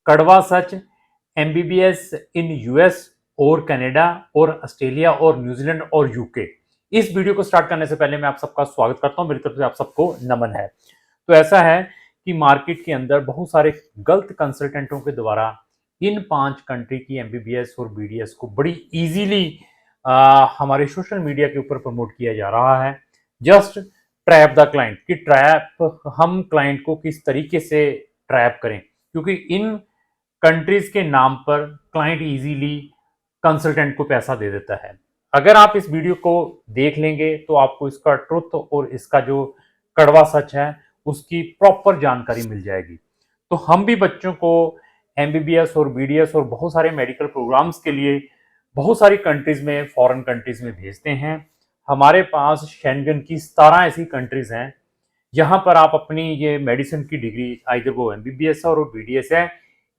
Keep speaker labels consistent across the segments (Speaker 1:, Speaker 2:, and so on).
Speaker 1: कड़वा सच MBBS in US और Canada और ऑस्ट्रेलिया और न्यूजीलैंड और यूके। इस वीडियो को स्टार्ट करने से पहले मैं आप सबका स्वागत करता हूं। मेरी तरफ से आप सबको नमन है। तो ऐसा है कि मार्केट के अंदर बहुत सारे गलत कंसल्टेंटों के द्वारा इन 5 कंट्री की एमबीबीएस और बीडीएस को बड़ी इजीली हमारे सोशल मीडिया के ऊपर प्रमोट किया जा रहा है। जस्ट ट्रैप द क्लाइंट कि ट्रैप हम क्लाइंट को किस तरीके से ट्रैप करें, क्योंकि इन कंट्रीज के नाम पर क्लाइंट इजीली कंसल्टेंट को पैसा दे देता है। अगर आप इस वीडियो को देख लेंगे तो आपको इसका ट्रुथ और इसका जो कड़वा सच है उसकी प्रॉपर जानकारी मिल जाएगी। तो हम भी बच्चों को एमबीबीएस और बीडीएस और बहुत सारे मेडिकल प्रोग्राम्स के लिए बहुत सारी कंट्रीज में, फॉरेन कंट्रीज में भेजते हैं। हमारे पास शेंगन की 17 ऐसी कंट्रीज हैं जहां पर आप अपनी ये मेडिसिन की डिग्री, आइदर वो एमबीबीएस है और बीडीएस है,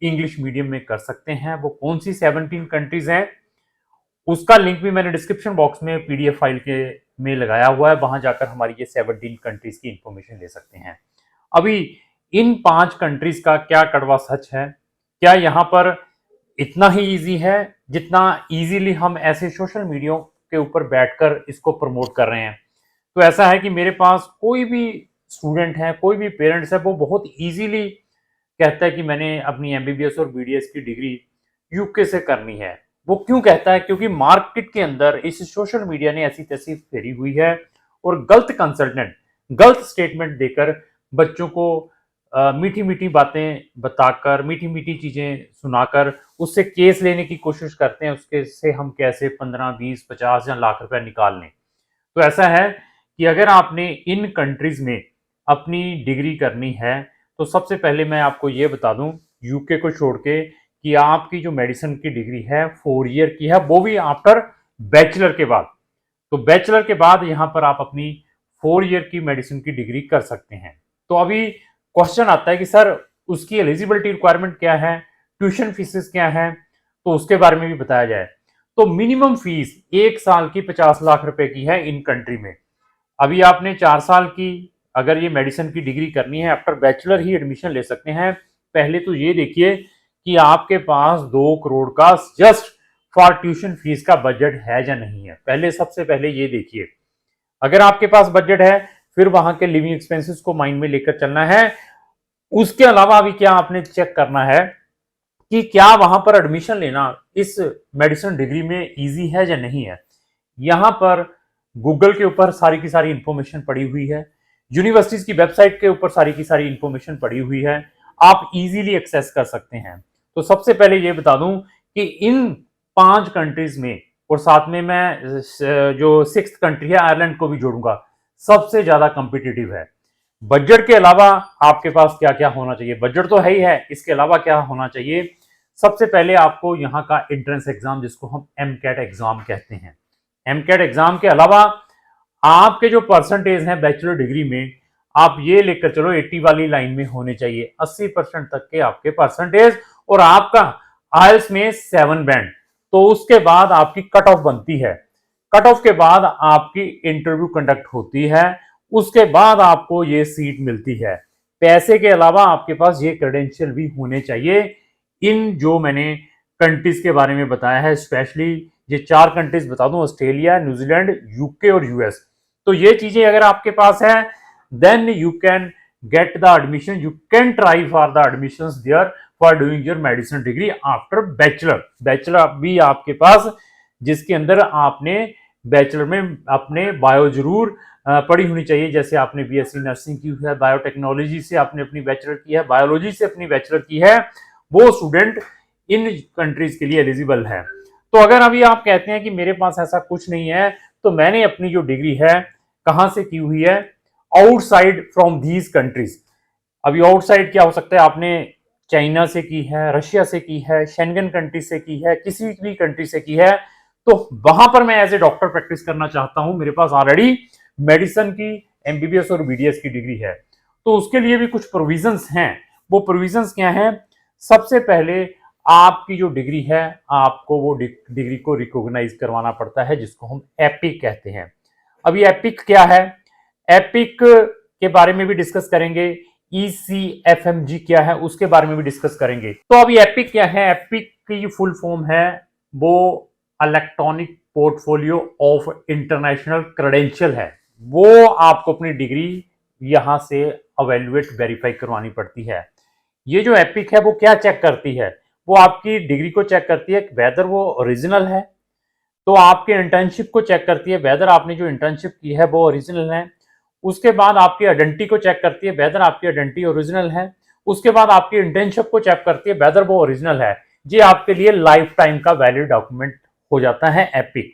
Speaker 1: इंग्लिश मीडियम में कर सकते हैं। वो कौन सी 17 कंट्रीज हैं उसका लिंक भी मैंने डिस्क्रिप्शन बॉक्स में पीडीएफ फाइल के में लगाया हुआ है। वहां जाकर हमारी ये 17 कंट्रीज की इंफॉर्मेशन ले सकते हैं। अभी इन 5 कंट्रीज का क्या कड़वा सच है? क्या यहाँ पर इतना ही इजी है जितना इजीली हम ऐसे सोशल मीडिया के ऊपर बैठकर इसको प्रमोट कर रहे हैं? तो ऐसा है कि मेरे पास कोई भी स्टूडेंट है, कोई भी पेरेंट्स है, वो बहुत इजीली कहता है कि मैंने अपनी एमबीबीएस और बीडीएस की डिग्री यूके से करनी है। वो क्यों कहता है? क्योंकि मार्केट के अंदर इस सोशल मीडिया ने ऐसी तैसी फेरी हुई है और गलत कंसल्टेंट गलत स्टेटमेंट देकर बच्चों को मीठी मीठी बातें बताकर, मीठी मीठी चीजें सुनाकर उससे केस लेने की कोशिश करते हैं, उसके से हम कैसे 15, 20, 50 या लाख रुपया निकाल लें। तो ऐसा है कि अगर आपने इन कंट्रीज में अपनी डिग्री करनी है तो सबसे पहले मैं आपको ये बता दूं, यूके को छोड़ के, कि आपकी जो मेडिसिन की डिग्री है 4 ईयर की है, वो भी आफ्टर बैचलर के बाद। तो बैचलर के बाद यहां पर आप अपनी 4 ईयर की मेडिसिन की डिग्री कर सकते हैं। तो अभी क्वेश्चन आता है कि सर उसकी एलिजिबिलिटी रिक्वायरमेंट क्या है, ट्यूशन फीसेस क्या है, तो उसके बारे में भी बताया जाए। तो मिनिमम फीस 1 साल की 50 लाख रुपए की है इन कंट्री में। अभी आपने 4 साल की अगर ये मेडिसिन की डिग्री करनी है, आफ्टर बैचलर ही एडमिशन ले सकते हैं। पहले तो ये देखिए कि आपके पास 2 करोड़ का जस्ट फॉर ट्यूशन फीस का बजट है या नहीं है। पहले सबसे पहले ये देखिए, अगर आपके पास बजट है फिर वहां के लिविंग एक्सपेंसेस को माइंड में लेकर चलना है। उसके अलावा अभी क्या आपने चेक करना है कि क्या वहां पर एडमिशन लेना इस मेडिसिन डिग्री में इजी है या नहीं है। यहां पर गूगल के ऊपर सारी की सारी इंफॉर्मेशन पड़ी हुई है, यूनिवर्सिटीज की वेबसाइट के ऊपर सारी की सारी इंफॉर्मेशन पड़ी हुई है, आप इजीली एक्सेस कर सकते हैं। तो सबसे पहले ये बता दूं कि इन 5 कंट्रीज में, और साथ में मैं जो 6th कंट्री है आयरलैंड को भी जोड़ूंगा, सबसे ज्यादा कॉम्पिटिटिव है। बजट के अलावा आपके पास क्या क्या होना चाहिए? बजट तो है ही है, इसके अलावा क्या होना चाहिए? सबसे पहले आपको यहाँ का एंट्रेंस एग्जाम, जिसको हम एमकैट एग्जाम कहते हैं, एमकैट एग्जाम के अलावा आपके जो परसेंटेज हैं बैचलर डिग्री में, आप ये लेकर चलो 80 वाली लाइन में होने चाहिए, 80% तक के आपके परसेंटेज, और आपका आइल्स में 7 बैंड। तो उसके बाद आपकी कट ऑफ बनती है, कट ऑफ के बाद आपकी इंटरव्यू कंडक्ट होती है, उसके बाद आपको ये सीट मिलती है। पैसे के अलावा आपके पास ये क्रेडेंशियल भी होने चाहिए। इन जो मैंने कंट्रीज के बारे में बताया है, स्पेशली ये 4 कंट्रीज बता दूं, ऑस्ट्रेलिया, न्यूजीलैंड, यूके और यूएस। तो ये चीजें अगर आपके पास है, then you can get the admission, you can try for the admission there for doing your medicine degree after bachelor. Bachelor भी आपके पास, जिसके अंदर आपने बैचलर में अपने बायो जरूर पढ़ी होनी चाहिए। जैसे आपने बीएससी नर्सिंग की है, बायोटेक्नोलॉजी से आपने अपनी बैचलर की है, बायोलॉजी से अपनी बैचलर की है, वो स्टूडेंट इन कंट्रीज के लिए एलिजिबल है। तो अगर अभी आप कहते हैं कि मेरे पास ऐसा कुछ नहीं है, तो मैंने अपनी जो डिग्री है कहां से की हुई है? Outside from these countries. अभी आउटसाइड क्या हो सकता है? आपने चाइना से की है, रशिया से की है, शेंगन कंट्री से की है, किसी भी कंट्री से की है, तो वहां पर मैं एज ए डॉक्टर प्रैक्टिस करना चाहता हूं, मेरे पास ऑलरेडी मेडिसिन की एमबीबीएस और बीडीएस की डिग्री है, तो उसके लिए भी कुछ प्रोविजंस हैं। वो प्रोविजंस क्या हैं? सबसे पहले आपकी जो डिग्री है, आपको वो डिग्री को रिकॉग्नाइज करवाना पड़ता है, जिसको हम एपिक कहते हैं। अभी एपिक क्या है? एपिक के बारे में भी डिस्कस करेंगे। ECFMG क्या है उसके बारे में भी डिस्कस करेंगे। तो अभी एपिक क्या है, एपिक की फुल फॉर्म है वो electronic portfolio of international credential है। वो आपको अपनी डिग्री यहां से अवेल्युएट वेरीफाई करवानी पड़ती है। ये जो एपिक है वो क्या चेक करती है, वो आपकी डिग्री को चेक करती है वेदर वो ओरिजिनल है, तो आपके इंटर्नशिप को चेक करती है वेदर आपने जो इंटर्नशिप की है वो ओरिजिनल है। उसके बाद आपकी आइडेंटिटी को चेक करती है वेदर आपकी आइडेंटिटी ओरिजिनल है। उसके बाद आपकी इंटर्नशिप को चेक करती है वेदर वो ओरिजिनल है। ये आपके लिए लाइफ टाइम का वैलिड डॉक्यूमेंट हो जाता है एपिक।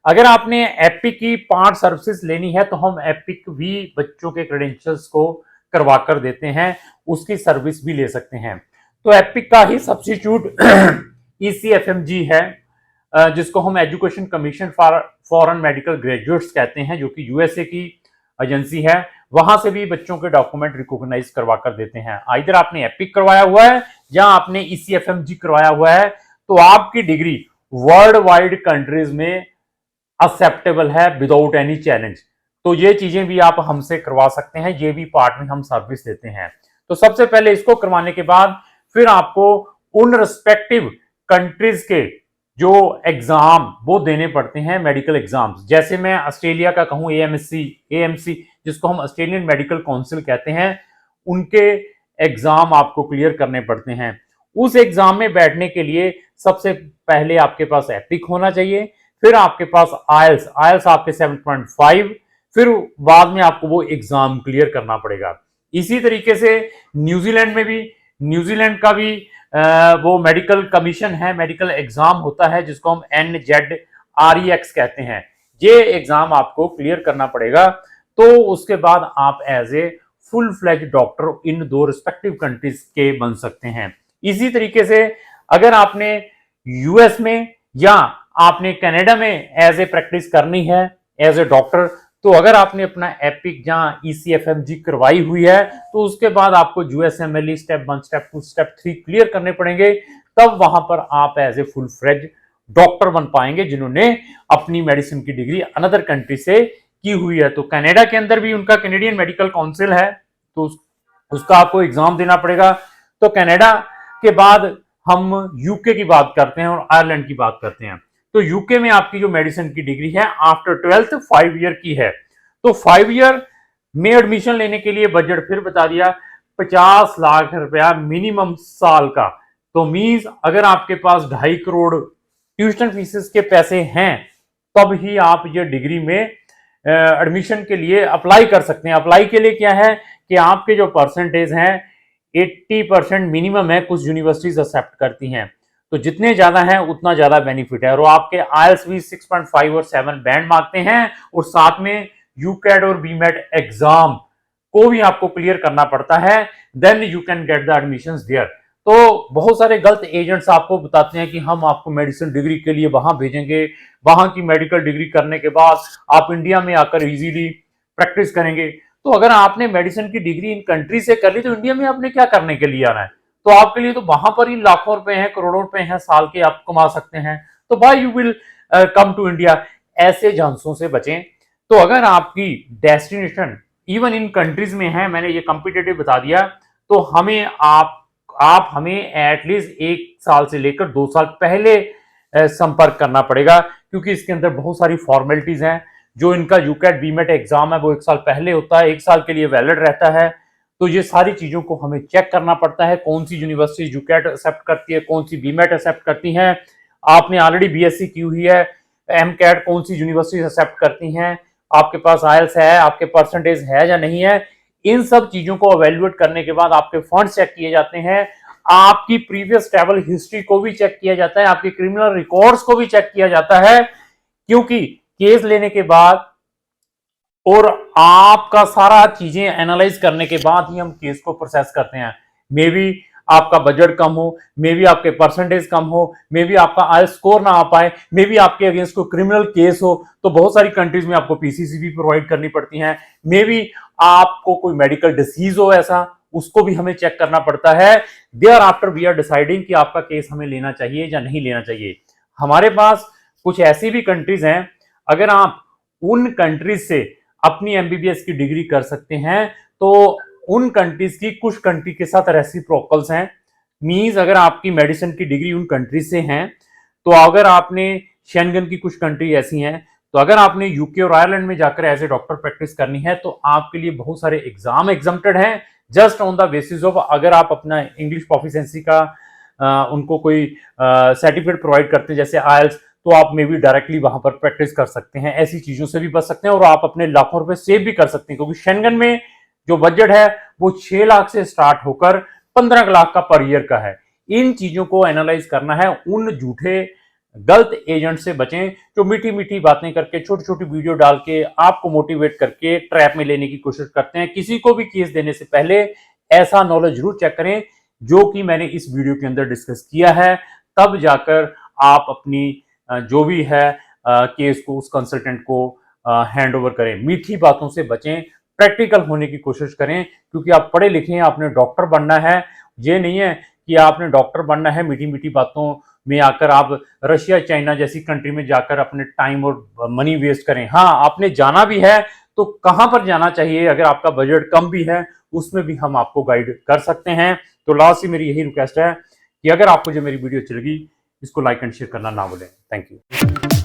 Speaker 1: अगर आपने एपिक की 5 सर्विसेज लेनी है तो हम एपिक भी बच्चों के क्रेडेंशियल्स को करवा कर देते हैं, उसकी सर्विस भी ले सकते हैं। तो एपिक का ही सब्स्टिट्यूट ECFMG है, जिसको हम education commission for foreign medical graduates कहते हैं, जो कि यूएसए की एजेंसी है। वहां से भी बच्चों के डॉक्यूमेंट रिकॉग्नाइज करवा कर देते हैं। इधर आपने एपिक करवाया हुआ है या आपने ECFMG करवाया हुआ है, तो आपकी डिग्री वर्ल्ड वाइड कंट्रीज में एक्सेप्टेबल है विदाउट एनी चैलेंज। तो ये चीजें भी आप हमसे करवा सकते हैं, ये भी पार्ट में हम सर्विस देते हैं। तो सबसे पहले इसको करवाने के बाद फिर आपको उन रिस्पेक्टिव कंट्रीज के जो एग्जाम वो देने पड़ते हैं, मेडिकल एग्जाम्स। जैसे मैं ऑस्ट्रेलिया का कहूं AMC जिसको हम ऑस्ट्रेलियन मेडिकल काउंसिल कहते हैं, उनके एग्जाम आपको क्लियर करने पड़ते हैं। उस एग्जाम में बैठने के लिए सबसे पहले आपके पास एपिक होना चाहिए, फिर आपके पास आयल्स आपके 7.5, फिर बाद में आपको वो एग्जाम क्लियर करना पड़ेगा। इसी तरीके से न्यूजीलैंड में भी, न्यूजीलैंड का भी वो मेडिकल कमीशन है, मेडिकल एग्जाम होता है जिसको हम NZREX कहते हैं। ये एग्जाम आपको क्लियर करना पड़ेगा, तो उसके बाद आप as a full fledge doctor in 2 respective countries के बन सकते हैं। इसी तरीके से अगर आपने यूएस में या आपने कनाडा में एज ए प्रैक्टिस करनी है एज ए डॉक्टर, तो अगर आपने अपना एपिक या ECFMG करवाई हुई है तो उसके बाद आपको USMLE step 1 step 2 step 3 clear करने पड़ेंगे। तब वहां पर आप as a full fledge doctor बन पाएंगे जिन्होंने अपनी मेडिसिन की डिग्री अनदर कंट्री से की हुई है। तो कनाडा के अंदर भी उनका कैनेडियन मेडिकल काउंसिल है, तो उसका आपको एग्जाम देना पड़ेगा। तो कनाडा के बाद हम यूके की बात करते हैं और आयरलैंड की बात करते हैं। तो यूके में आपकी जो मेडिसिन की डिग्री है आफ्टर 12th 5 ईयर की है। तो 5 ईयर में एडमिशन लेने के लिए बजट फिर बता दिया 50 लाख रुपया मिनिमम साल का। तो मींस अगर आपके पास 2.5 करोड़ ट्यूशन फीसेस के पैसे हैं तब ही आप ये डिग्री में एडमिशन के लिए अप्लाई कर सकते हैं। अप्लाई के लिए क्या है कि आपके जो परसेंटेज हैं 80% मिनिमम है, कुछ यूनिवर्सिटीज एक्सेप्ट करती हैं, तो जितने ज्यादा हैं उतना ज्यादा बेनिफिट है। और आपके आयल्स भी 6.5 और 7 बैंड मांगते हैं, और साथ में यूकैट और बीमेट एग्जाम को भी आपको क्लियर करना पड़ता है, then you can get the admissions there. तो बहुत सारे गलत एजेंट्स आपको बताते हैं कि हम आपको मेडिसिन डिग्री के लिए वहां भेजेंगे, वहां की मेडिकल डिग्री करने के बाद आप इंडिया में आकर इजीली प्रैक्टिस करेंगे। तो अगर आपने मेडिसिन की डिग्री इन कंट्री से कर ली तो इंडिया में आपने क्या करने के लिए आना है? तो आपके लिए तो वहां पर ही लाखों रुपए हैं, करोड़ों रुपए हैं, साल के आप कमा सकते हैं। तो why you will come to India? ऐसे झांसों से बचें। तो अगर आपकी डेस्टिनेशन इवन इन कंट्रीज में है, मैंने ये कॉम्पिटेटिव बता दिया, तो हमें आप हमें एटलीस्ट 1 साल से लेकर 2 साल पहले संपर्क करना पड़ेगा, क्योंकि इसके अंदर बहुत सारी फॉर्मेलिटीज हैं। जो इनका यूकैट बीमेट एग्जाम है वो 1 साल पहले होता है, 1 साल के लिए वैलिड रहता है। तो ये सारी चीजों को हमें चेक करना पड़ता है, कौन सी यूनिवर्सिटी यूकैट एक्सेप्ट करती है, कौन सी बीमेट एक्सेप्ट करती हैं। आपने ऑलरेडी बीएससी की हुई है, एमकैट कौन सी यूनिवर्सिटी एक्सेप्ट करती हैं, आपके पास आयल्स है, आपके परसेंटेज है या नहीं है। इन सब चीजों को अवेल्युएट करने के बाद आपके फंड चेक किए जाते हैं, आपकी प्रीवियस ट्रैवल हिस्ट्री को भी चेक किया जाता है, आपके क्रिमिनल रिकॉर्ड्स को भी चेक किया जाता है, क्योंकि केस लेने के बाद और आपका सारा चीजें एनालाइज करने के बाद ही हम केस को प्रोसेस करते हैं। मे बी आपका बजट कम हो, मे बी आपके परसेंटेज कम हो, मे बी आपका आई स्कोर ना आ पाए, मे बी आपके अगेंस्ट कोई क्रिमिनल केस हो, तो बहुत सारी कंट्रीज में आपको पीसीसी भी प्रोवाइड करनी पड़ती है। मे बी आपको कोई मेडिकल डिसीज हो ऐसा, उसको भी हमें चेक करना पड़ता है। There after we are deciding कि आपका केस हमें लेना चाहिए या नहीं लेना चाहिए। हमारे पास कुछ ऐसी भी कंट्रीज हैं, अगर आप उन कंट्रीज से अपनी एमबीबीएस की डिग्री कर सकते हैं तो उन कंट्रीज की कुछ कंट्री के साथ रेसिप्रोकल्स हैं। मींस अगर आपकी मेडिसिन की डिग्री उन कंट्री से हैं, तो अगर आपने शेंगन की कुछ कंट्री ऐसी हैं, तो अगर आपने यूके और आयरलैंड में जाकर एज ए डॉक्टर प्रैक्टिस करनी है तो आपके लिए बहुत सारे एग्जाम एग्जम्प्टेड हैं, just on the basis of अगर आप अपना इंग्लिश प्रोफिशिएंसी का उनको कोई सर्टिफिकेट प्रोवाइड करते हैं जैसे आयल्स, तो आप मे भी डायरेक्टली वहां पर प्रैक्टिस कर सकते हैं। ऐसी चीजों से भी बच सकते हैं और आप अपने लाखों रुपए सेव भी कर सकते हैं, क्योंकि शेंगन में जो बजट है वो 6 लाख से स्टार्ट होकर 15 लाख का पर ईयर का है। इन चीजों को एनालाइज करना है, उन झूठे गलत एजेंट से बचें जो मीठी मीठी बातें करके छोटी छोटी वीडियो डाल के आपको मोटिवेट करके ट्रैप में लेने की कोशिश करते हैं। किसी को भी केस देने से पहले ऐसा नॉलेज जरूर चेक करें जो कि मैंने इस वीडियो के अंदर डिस्कस किया है, तब जाकर आप अपनी जो भी है केस को उस कंसल्टेंट को हैंड ओवर करें। मीठी बातों से बचें, प्रैक्टिकल होने की कोशिश करें, क्योंकि आप पढ़े लिखे हैं, आपने डॉक्टर बनना है। ये नहीं है कि आपने डॉक्टर बनना है मीठी मीठी बातों में आकर आप रशिया चाइना जैसी कंट्री में जाकर अपने टाइम और मनी वेस्ट करें। हाँ, आपने जाना भी है तो कहां पर जाना चाहिए, अगर आपका बजट कम भी है उसमें भी हम आपको गाइड कर सकते हैं। तो लास्ट ही मेरी यही रिक्वेस्ट है कि अगर आपको जो मेरी वीडियो अच्छी लगी इसको लाइक एंड शेयर करना ना भूलें। Thank you.